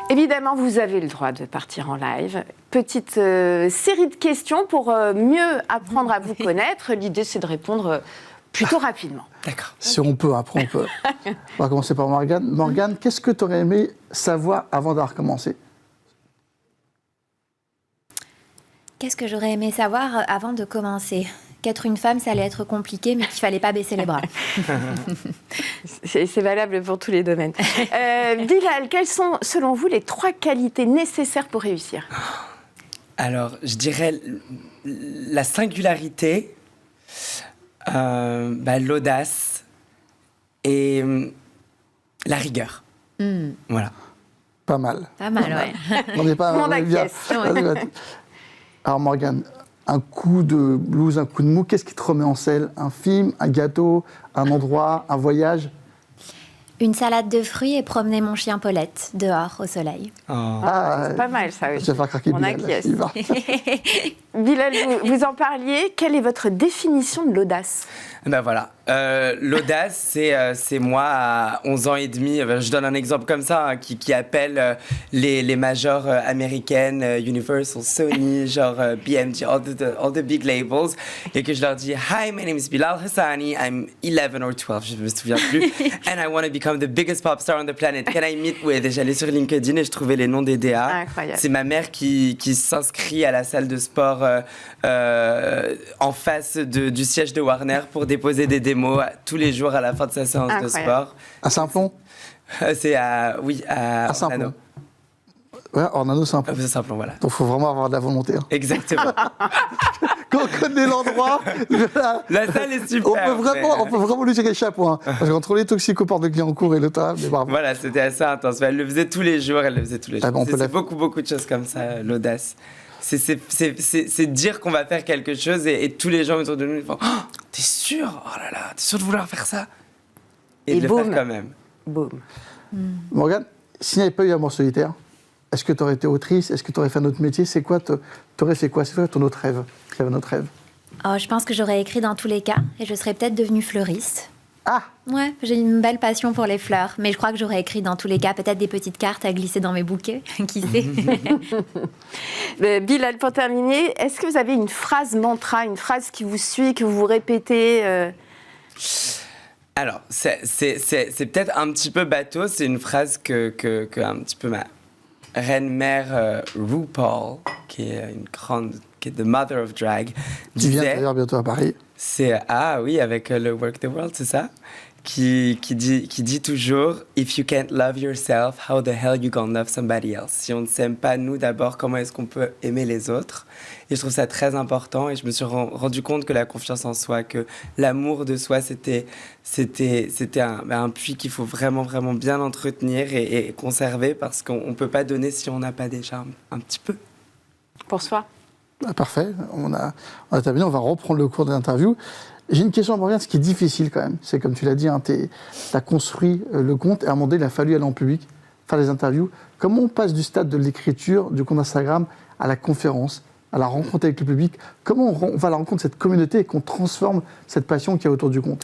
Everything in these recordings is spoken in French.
Évidemment, vous avez le droit de partir en live. Petite série de questions pour mieux apprendre à vous connaître. L'idée, c'est de répondre plutôt rapidement. D'accord. Si on peut, après on peut. On va commencer par Morgane. Morgane, qu'est-ce que tu aurais aimé savoir avant d'avoir commencé? Qu'est-ce que j'aurais aimé savoir avant de commencer? Qu'être une femme, ça allait être compliqué, mais qu'il fallait pas baisser les bras. C'est valable pour tous les domaines. Bilal, quelles sont, selon vous, les 3 qualités nécessaires pour réussir? Alors, je dirais la singularité, l'audace et la rigueur. Voilà. Pas mal. Pas mal, ouais. On n'est pas... Mon acquiesce. Alors Morgane, un coup de blues, un coup de mou, qu'est-ce qui te remet en selle? Un film, un gâteau, un endroit, un voyage? Une salade de fruits et promener mon chien Paulette dehors au soleil. Oh. C'est pas mal, ça aussi. Je vais faire craquer On Bilal. acquiesce. Il va. Bilal, vous en parliez. Quelle est votre définition de l'audace? Ben voilà, l'audace, c'est moi à 11 ans et demi, je donne un exemple comme ça, hein, qui appelle les majors américaines, Universal, Sony, genre BMG, all the big labels, et que je leur dis « Hi, my name is Bilal Hassani, I'm 11 or 12, je me souviens plus, and I want to become the biggest pop star on the planet, can I meet with ?» Et j'allais sur LinkedIn et je trouvais les noms des DA. Incroyable. C'est ma mère qui s'inscrit à la salle de sport en face du siège de Warner pour déposer des démos tous les jours à la fin de sa séance de sport. À Saint-Plon? C'est à Saint-Plon. Ouais, Ornano, Saint-Plon. Saint-Plon, voilà. Donc il faut vraiment avoir de la volonté. Hein. Exactement. Quand on connaît l'endroit, la salle est super. On peut vraiment lui tirer le chapeau. Hein. Parce qu'entre les toxicoports de Clignancourt et le table, mais bravo. Voilà, c'était assez intense. Elle le faisait tous les jours, Ah bon, c'est beaucoup de choses comme ça, l'audace. C'est dire qu'on va faire quelque chose et tous les gens autour de nous font « Oh, t'es sûr? Oh là là, t'es sûr de vouloir faire ça ?» Et de le faire quand même. Boum. Morgane, s'il n'y avait pas eu Amour solitaire, est-ce que tu aurais été autrice? Est-ce que tu aurais fait un autre métier? C'est quoi t'aurais fait quoi? C'est quoi ton autre rêve? Notre rêve? Oh, je pense que j'aurais écrit dans tous les cas et je serais peut-être devenue fleuriste. Ah! Ouais, j'ai une belle passion pour les fleurs, mais je crois que j'aurais écrit dans tous les cas peut-être des petites cartes à glisser dans mes bouquets, qui sait. Bilal, pour terminer, est-ce que vous avez une phrase mantra, une phrase qui vous suit, que vous répétez Alors, c'est peut-être un petit peu bateau, c'est une phrase que un petit peu ma reine-mère RuPaul, qui est qui est the mother of drag, Tu viens d'ailleurs bientôt à Paris. C'est avec le Work the World, c'est ça, qui dit toujours If you can't love yourself, how the hell you gonna love somebody else? Si on ne s'aime pas nous d'abord, comment est-ce qu'on peut aimer les autres? Et je trouve ça très important et je me suis rendu compte que la confiance en soi, que l'amour de soi, c'était un puits qu'il faut vraiment bien entretenir et conserver, parce qu'on peut pas donner si on n'a pas déjà un petit peu. pour soi? Ah, parfait, on a terminé, on va reprendre le cours de l'interview. J'ai une question à Morgane, ce qui est difficile quand même, c'est comme tu l'as dit, hein, tu as construit le compte et à un moment donné, il a fallu aller en public, faire des interviews. Comment on passe du stade de l'écriture, du compte Instagram, à la conférence, à la rencontre avec le public? Comment on va à la rencontre de cette communauté et qu'on transforme cette passion qu'il y a autour du compte?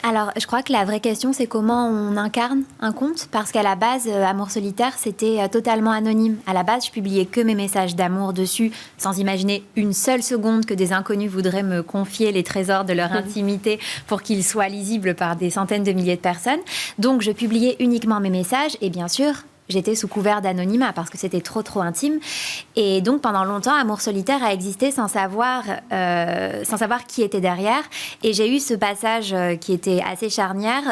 Alors, je crois que la vraie question, c'est comment on incarne un compte. Parce qu'à la base, Amour solitaire, c'était totalement anonyme. À la base, je publiais que mes messages d'amour dessus, sans imaginer une seule seconde que des inconnus voudraient me confier les trésors de leur intimité pour qu'ils soient lisibles par des centaines de milliers de personnes. Donc, je publiais uniquement mes messages et bien sûr, j'étais sous couvert d'anonymat parce que c'était trop intime. Et donc, pendant longtemps, Amour solitaire a existé sans savoir qui était derrière. Et j'ai eu ce passage qui était assez charnière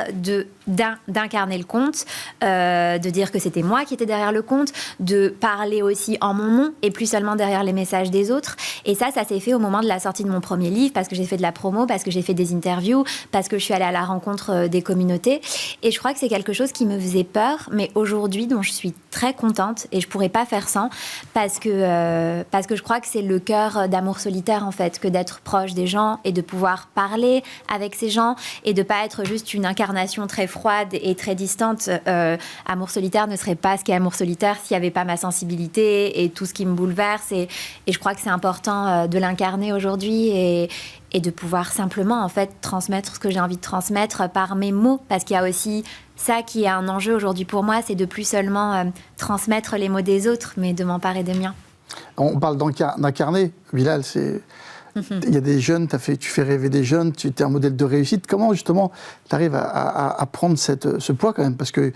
d'incarner le compte, de dire que c'était moi qui étais derrière le compte, de parler aussi en mon nom et plus seulement derrière les messages des autres. Et ça s'est fait au moment de la sortie de mon premier livre, parce que j'ai fait de la promo, parce que j'ai fait des interviews, parce que je suis allée à la rencontre des communautés. Et je crois que c'est quelque chose qui me faisait peur, mais aujourd'hui, dont je suis très contente et je pourrais pas faire sans, parce que je crois que c'est le cœur d'Amour solitaire, en fait, que d'être proche des gens et de pouvoir parler avec ces gens et de pas être juste une incarnation très froide et très distante. Amour solitaire ne serait pas ce qu'est Amour solitaire s'il y avait pas ma sensibilité et tout ce qui me bouleverse, et je crois que c'est important de l'incarner aujourd'hui et de pouvoir simplement, en fait, transmettre ce que j'ai envie de transmettre par mes mots, parce qu'il y a aussi ça qui est un enjeu aujourd'hui pour moi, c'est de plus seulement transmettre les mots des autres, mais de m'emparer des miens. On parle d'incarner. Bilal, il y a des jeunes, tu fais rêver des jeunes, tu es un modèle de réussite. Comment, justement, tu arrives à prendre ce poids, quand même? Parce que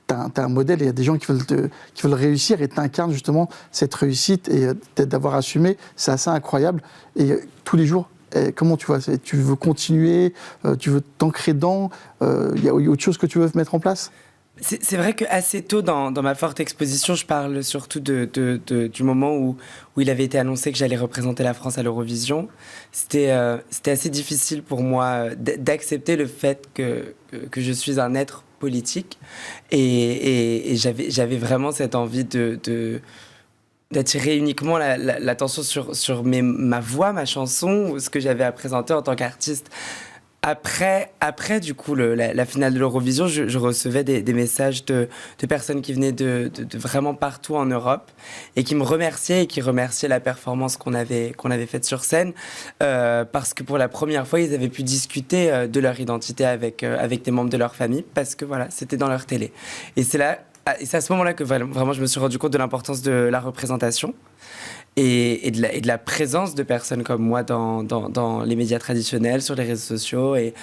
tu as un modèle et il y a des gens qui veulent réussir et tu incarnes, justement, cette réussite et peut-être d'avoir assumé. C'est assez incroyable. Et tous les jours, comment tu vois? Tu veux continuer, tu veux t'ancrer dedans, il y a autre chose que tu veux mettre en place? C'est vrai qu'assez tôt dans ma forte exposition, je parle surtout du moment où il avait été annoncé que j'allais représenter la France à l'Eurovision. C'était assez difficile pour moi d'accepter le fait que je suis un être politique. Et j'avais vraiment cette envie d'attirer uniquement l'attention sur ma voix, ma chanson, ce que j'avais à présenter en tant qu'artiste. Après, du coup, la finale de l'Eurovision, je recevais des messages de personnes qui venaient de vraiment partout en Europe et qui me remerciaient et qui remerciaient la performance qu'on avait faite sur scène parce que pour la première fois, ils avaient pu discuter de leur identité avec des membres de leur famille parce que voilà, c'était dans leur télé. Et c'est à ce moment-là que vraiment je me suis rendu compte de l'importance de la représentation. Et de la présence de personnes comme moi dans les médias traditionnels, sur les réseaux sociaux. Et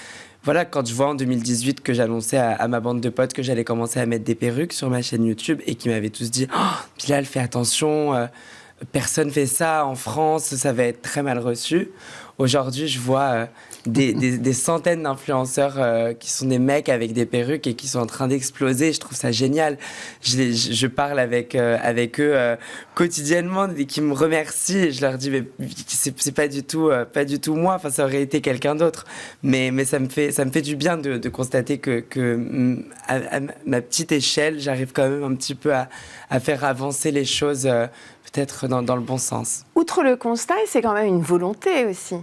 voilà, quand je vois en 2018 que j'annonçais à ma bande de potes que j'allais commencer à mettre des perruques sur ma chaîne YouTube et qui m'avaient tous dit « Oh, Bilal, fais attention, personne fait ça en France, ça va être très mal reçu ». Aujourd'hui, je vois des centaines d'influenceurs qui sont des mecs avec des perruques et qui sont en train d'exploser. Je trouve ça génial. Je parle avec eux quotidiennement et qui me remercient. Et je leur dis, mais c'est pas du tout moi. Enfin, ça aurait été quelqu'un d'autre. Mais ça me fait du bien de constater que à ma petite échelle, j'arrive quand même un petit peu à faire avancer les choses peut-être dans le bon sens. Outre le constat, c'est quand même une volonté aussi.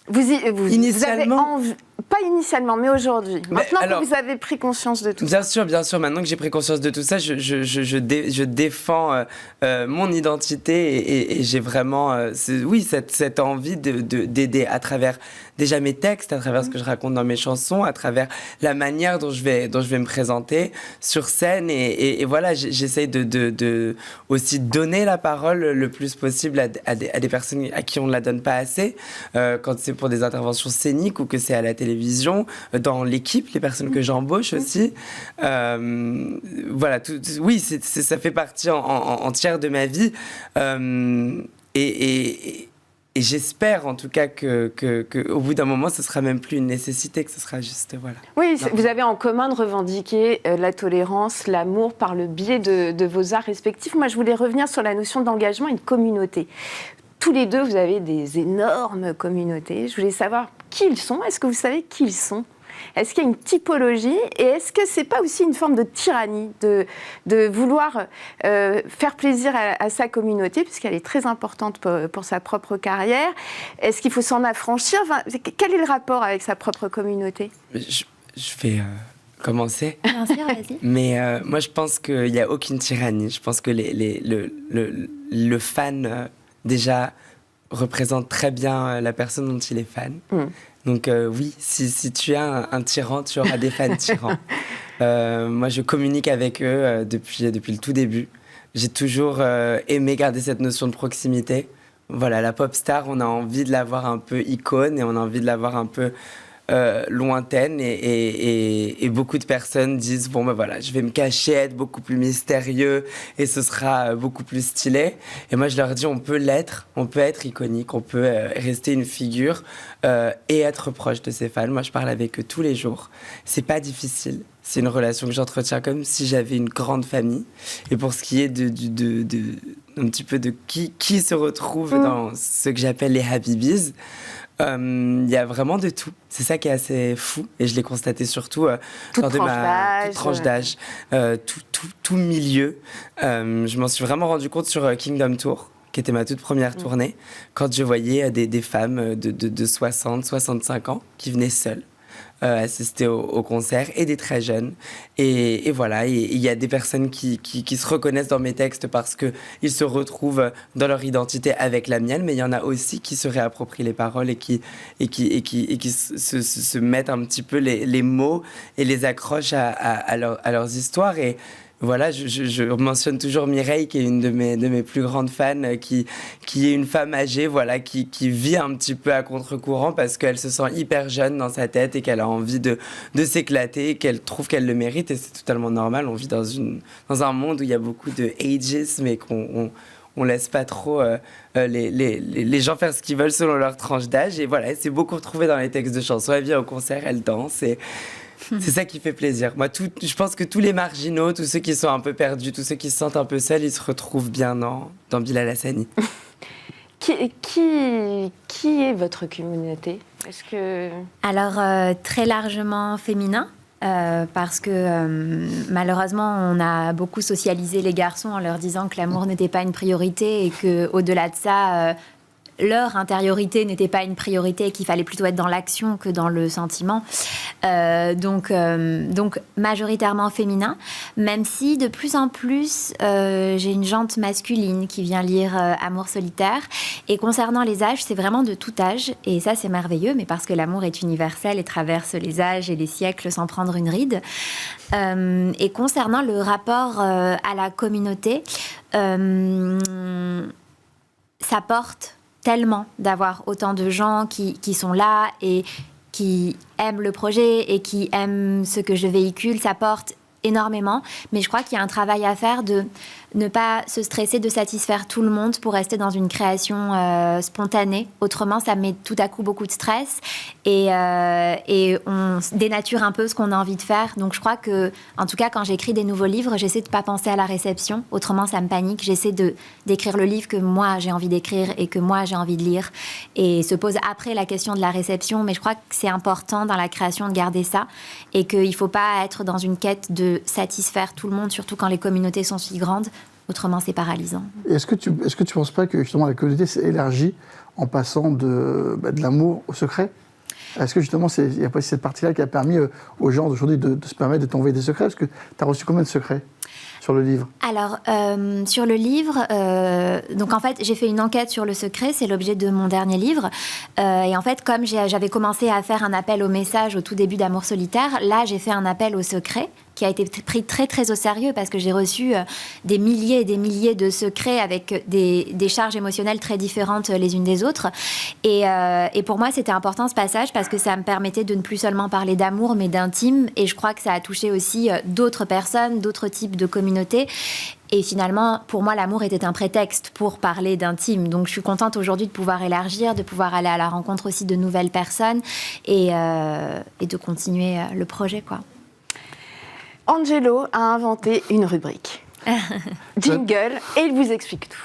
Vous Initialement, avez pas initialement, mais aujourd'hui. Maintenant alors, que vous avez pris conscience de tout bien ça. Bien sûr. Maintenant que j'ai pris conscience de tout ça, je défends mon identité et j'ai vraiment, cette envie d'aider à travers déjà mes textes, à travers ce que je raconte dans mes chansons, à travers la manière dont je vais me présenter sur scène et voilà, j'essaye de aussi donner la parole le plus possible à des personnes à qui on ne la donne pas assez, quand c'est pour des interventions scéniques ou que c'est à la télévision, dans l'équipe, les personnes que j'embauche aussi. Voilà, oui, ça fait partie entière de ma vie. Et j'espère en tout cas qu'au bout d'un moment, ce sera même plus une nécessité, que ce sera juste, voilà. Oui, vous avez en commun de revendiquer la tolérance, l'amour par le biais de vos arts respectifs. Moi, je voulais revenir sur la notion d'engagement et de communauté. Tous les deux, vous avez des énormes communautés. Je voulais savoir qui ils sont. Est-ce que vous savez qui ils sont ? Est-ce qu'il y a une typologie et est-ce que c'est pas aussi une forme de tyrannie de vouloir faire plaisir à sa communauté puisqu'elle est très importante pour sa propre carrière? Est-ce qu'il faut s'en affranchir? Enfin, quel est le rapport avec sa propre communauté? Je vais commencer. Bien sûr, vas-y. Mais moi, je pense qu'il n'y a aucune tyrannie. Je pense que le fan déjà représente très bien la personne dont il est fan. Donc oui, si tu es un tyran, tu auras des fans tyrans. Moi, je communique avec eux depuis le tout début. J'ai toujours aimé garder cette notion de proximité. Voilà, la pop star, on a envie de la voir un peu icône et on a envie de la voir un peu lointaine et beaucoup de personnes disent bon ben voilà, je vais me cacher, être beaucoup plus mystérieux et ce sera beaucoup plus stylé. Et moi je leur dis on peut être iconique, on peut rester une figure et être proche de ses fans. Moi je parle avec eux tous les jours, c'est pas difficile. C'est une relation que j'entretiens comme si j'avais une grande famille. Et pour ce qui est un petit peu de qui se retrouve dans ce que j'appelle les Habibis, il y a vraiment de tout. C'est ça qui est assez fou. Et je l'ai constaté surtout lors de toute tranche d'âge, tout milieu. Je m'en suis vraiment rendu compte sur Kingdom Tour, qui était ma toute première tournée, quand je voyais des femmes de 60, 65 ans qui venaient seules assister au concert et des très jeunes et voilà, il y a des personnes qui se reconnaissent dans mes textes parce qu'ils se retrouvent dans leur identité avec la mienne, mais il y en a aussi qui se réapproprient les paroles et qui se mettent un petit peu les mots et les accrochent à leurs histoires et voilà, je mentionne toujours Mireille, qui est une de mes plus grandes fans, qui est une femme âgée, voilà, qui vit un petit peu à contre-courant parce qu'elle se sent hyper jeune dans sa tête et qu'elle a envie de s'éclater, et qu'elle trouve qu'elle le mérite, et c'est totalement normal. On vit dans un monde où il y a beaucoup de ageisme et on laisse pas trop les gens faire ce qu'ils veulent selon leur tranche d'âge. Et voilà, c'est beaucoup retrouvé dans les textes de chansons. Elle vient au concert, elle danse, et c'est ça qui fait plaisir. Moi, je pense que tous les marginaux, tous ceux qui sont un peu perdus, tous ceux qui se sentent un peu seuls, ils se retrouvent bien dans Bilal Hassani. Qui est votre communauté? Est-ce que... Alors, très largement féminin. Parce que malheureusement, on a beaucoup socialisé les garçons en leur disant que l'amour n'était pas une priorité et qu'au-delà de ça, leur intériorité n'était pas une priorité et qu'il fallait plutôt être dans l'action que dans le sentiment. Donc majoritairement féminin, même si de plus en plus, j'ai une jante masculine qui vient lire Amour solitaire. Et concernant les âges, c'est vraiment de tout âge. Et ça, c'est merveilleux, mais parce que l'amour est universel et traverse les âges et les siècles sans prendre une ride. Et concernant le rapport à la communauté, ça porte tellement d'avoir autant de gens qui sont là et qui aiment le projet et qui aiment ce que je véhicule. Ça porte énormément, mais je crois qu'il y a un travail à faire de ne pas se stresser de satisfaire tout le monde pour rester dans une création spontanée. Autrement, ça met tout à coup beaucoup de stress et on dénature un peu ce qu'on a envie de faire. Donc je crois que, en tout cas, quand j'écris des nouveaux livres, j'essaie de ne pas penser à la réception. Autrement, ça me panique. J'essaie d'écrire le livre que moi, j'ai envie d'écrire et que moi, j'ai envie de lire. Et se pose après la question de la réception. Mais je crois que c'est important dans la création de garder ça et qu'il ne faut pas être dans une quête de satisfaire tout le monde, surtout quand les communautés sont si grandes. Autrement, c'est paralysant. Est-ce que tu penses pas que justement la communauté s'est élargie en passant de l'amour au secret? Est-ce que justement, il y a pas cette partie-là qui a permis aux gens d'aujourd'hui de se permettre de t'envoyer des secrets? Est-ce que tu as reçu combien de secrets sur le livre? Alors, sur le livre, donc en fait, j'ai fait une enquête sur le secret, c'est l'objet de mon dernier livre. Et en fait, comme j'avais commencé à faire un appel au message au tout début d'Amour solitaire, là, j'ai fait un appel au secret qui a été pris très très au sérieux parce que j'ai reçu des milliers et des milliers de secrets avec des charges émotionnelles très différentes les unes des autres. Et pour moi, c'était important ce passage parce que ça me permettait de ne plus seulement parler d'amour, mais d'intime. Et je crois que ça a touché aussi d'autres personnes, d'autres types de communautés. Et finalement, pour moi, l'amour était un prétexte pour parler d'intime. Donc, je suis contente aujourd'hui de pouvoir élargir, de pouvoir aller à la rencontre aussi de nouvelles personnes et de continuer le projet, quoi. Angelo a inventé une rubrique. Jingle, et il vous explique tout.